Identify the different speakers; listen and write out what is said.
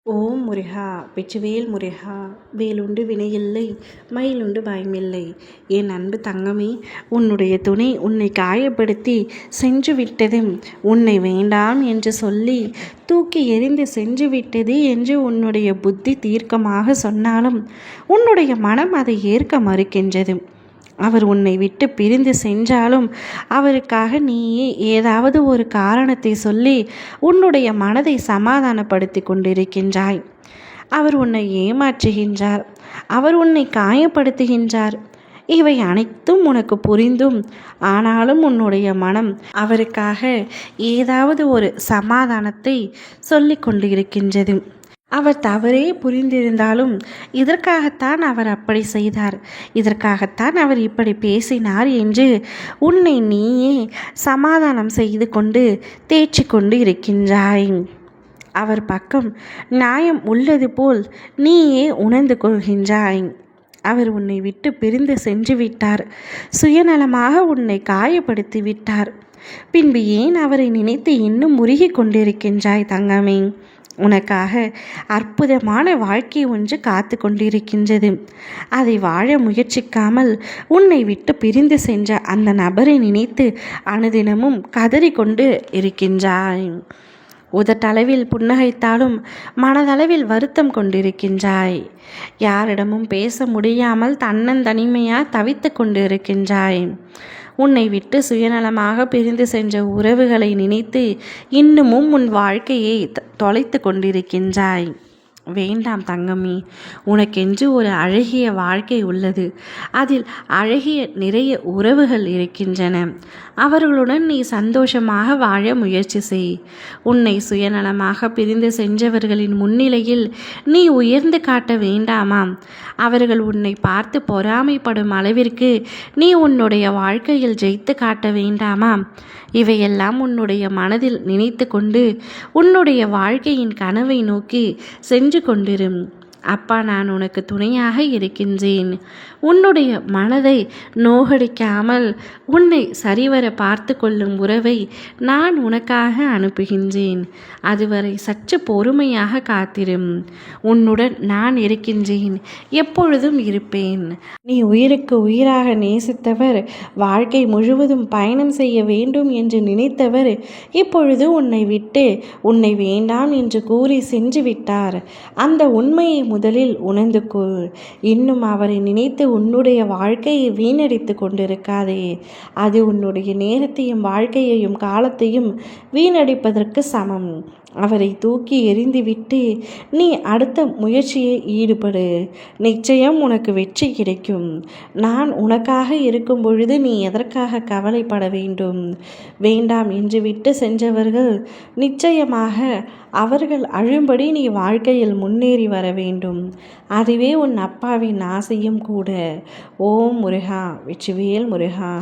Speaker 1: ஓம் முருகா வெற்றிவேல் முருகா. வேலுண்டு வினையில்லை, மயிலுண்டு பயமில்லை. என் அன்பு தங்கமே, உன்னுடைய துணை உன்னை காயப்படுத்தி சென்று விட்டது, உன்னை வேண்டாம் என்று சொல்லி தூக்கி எறிந்து சென்று விட்டது என்று உன்னுடைய புத்தி தீர்க்கமாக சொன்னாலும் உன்னுடைய மனம் அதை ஏற்க மறுக்கின்றது. அவர் உன்னை விட்டு பிரிந்து சென்றாலும் அவருக்காக நீயே ஏதாவது ஒரு காரணத்தை சொல்லி உன்னுடைய மனதை சமாதானப்படுத்தி கொண்டிருக்கின்றாய். அவர் உன்னை ஏமாற்றுகின்றார், அவர் உன்னை காயப்படுத்துகின்றார். இவை அனைத்தும் உனக்கு புரிந்தும் ஆனாலும் உன்னுடைய மனம் அவருக்காக ஏதாவது ஒரு சமாதானத்தை சொல்லி கொண்டிருக்கின்றது. அவர் தவறே புரிந்திருந்தாலும் இதற்காகத்தான் அவர் அப்படி செய்தார், இதற்காகத்தான் அவர் இப்படி பேசினார் என்று உன்னை நீயே சமாதானம் செய்து கொண்டு தேய்ச்சி கொண்டு இருக்கின்றாய். அவர் பக்கம் நியாயம் உள்ளது போல் நீயே உணர்ந்து கொள்கின்றாய். அவர் உன்னை விட்டு பிரிந்து சென்று விட்டார், சுயநலமாக உன்னை காயப்படுத்தி விட்டார். பின்பு ஏன் அவரை நினைத்து இன்னும் முருகி கொண்டிருக்கின்றாய் தங்கமே? உனக்காக அற்புதமான வாழ்க்கை ஒன்று காத்து கொண்டிருக்கின்றது. அதை வாழ முயற்சிக்காமல் உன்னை விட்டு பிரிந்து சென்ற அந்த நபரை நினைத்து அனுதினமும் கதறிக்கொண்டு இருக்கின்றாய். உதட்டளவில் புன்னகைத்தாலும் மனதளவில் வருத்தம் கொண்டிருக்கின்றாய். யாரிடமும் பேச முடியாமல் தன்னந்தனிமையாக தவித்து கொண்டு இருக்கின்றாய். உன்னை விட்டு சுயநலமாக பிரிந்து சென்ற உறவுகளை நினைத்து இன்னமும் உன் வாழ்க்கையை தொலைத்து கொண்டிருக்கின்றாய். வேண்டாம் தங்கமி, உனக்கென்று ஒரு அழகிய வாழ்க்கை உள்ளது. அதில் அழகிய நிறைய உறவுகள் இருக்கின்றன. அவர்களுடன் நீ சந்தோஷமாக வாழ முயற்சி செய். உன்னை சுயநலமாக பிரிந்து சென்றவர்களின் முன்னிலையில் நீ உயர்ந்து காட்ட வேண்டாமாம். அவர்கள் உன்னை பார்த்து பொறாமைப்படும் அளவிற்கு நீ உன்னுடைய வாழ்க்கையில் ஜெயித்து காட்ட வேண்டாமாம். இவையெல்லாம் உன்னுடைய மனதில் நினைத்து கொண்டு உன்னுடைய வாழ்க்கையின் கனவை நோக்கி சென்று கொண்டிரும். அப்பா, நான் உனக்கு துணையாக இருக்கின்றேன். உன்னுடைய மனதை நோகடிக்காமல் உன்னை சரிவர பார்த்து கொள்ளும் உறவை நான் உனக்காக அனுப்புகின்றேன். அதுவரை சற்று பொறுமையாக காத்திரும். உன்னுடன் நான் இருக்கின்றேன், எப்பொழுதும் இருப்பேன். நீ உயிருக்கு உயிராக நேசித்தவர், வாழ்க்கை முழுவதும் பயணம் செய்ய வேண்டும் என்று நினைத்தவர் இப்பொழுது உன்னை விட்டு உன்னை வேண்டாம் என்று கூறி சென்று விட்டார். அந்த உண்மையை முதலில் உணர்ந்து கொள். இன்னும் அவரை நினைத்து உன்னுடைய வாழ்க்கையை வீணடித்து கொண்டிருக்காதே. அது உன்னுடைய நேரத்தையும் வாழ்க்கையையும் காலத்தையும் வீணடிப்பதற்கு சமம். அவரை தூக்கி எறிந்துவிட்டு நீ அடுத்த முயற்சியை ஈடுபடு. நிச்சயம் உனக்கு வெற்றி கிடைக்கும். நான் உனக்காக இருக்கும் பொழுது நீ எதற்காக கவலைப்பட வேண்டும்? வேண்டாம் என்று விட்டு சென்றவர்கள் நிச்சயமாக அவர்கள் அழும்படி நீ வாழ்க்கையில் முன்னேறி வர வேண்டும். அதுவே உன் அப்பாவின் ஆசையும் கூட. ஓம் முருகா வெற்றிவேல் முருகா.